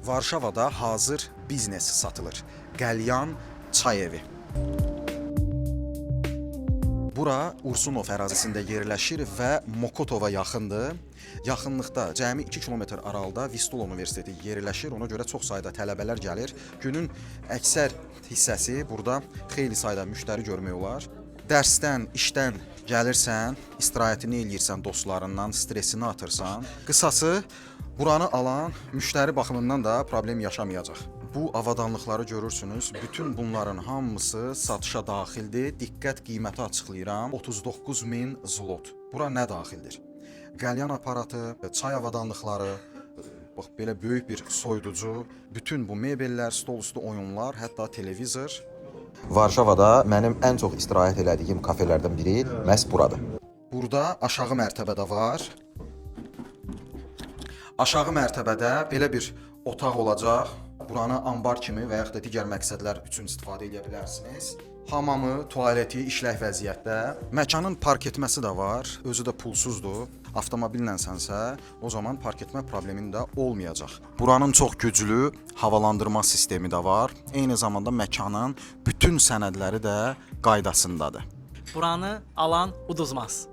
Varşavada hazır biznes satılır. Qəlyan çay evi. Bura Ursunov ərazisində yerləşir və Mokotova yaxındır. Yaxınlıqda cəmi 2 kilometr aralıda Vistula Universiteti yerləşir. Ona görə çox sayda tələbələr gəlir. Günün əksər hissəsi burada xeyli sayda müştəri görmək olar. Dərsdən, işdən gəlirsən, istirahətini eləyirsən dostlarından, stresini atırsan. Qısası, buranı alan müştəri baxımından da problem yaşamayacaq. Bu avadanlıqları görürsünüz. Bütün bunların hamısı satışa daxildir. Diqqət qiyməti açıqlayıram. 39.000 zlot. Bura nə daxildir? Qəlyan aparatı, çay avadanlıqları, bax belə böyük bir soyuducu, bütün bu mebellər, stol üstü oyunlar, hətta televizor. Varşavada mənim ən çox istirahət elədiyim kafelərdən biri məhz buradır. Burada aşağı mərtəbədə var. Aşağı mərtəbədə belə bir otaq olacaq. Buranı ambar kimi və yaxud da digər məqsədlər üçün istifadə edə bilərsiniz. Hamamı, tualeti işlək vəziyyətdə. Məkanın park etməsi də var. Özü də pulsuzdur. Avtomobillensənsə, o zaman park etmə problemin də olmayacaq. Buranın çox güclü havalandırma sistemi də var. Eyni zamanda məkanın bütün sənədləri də qaydasındadır. Buranı alan uduzmaz.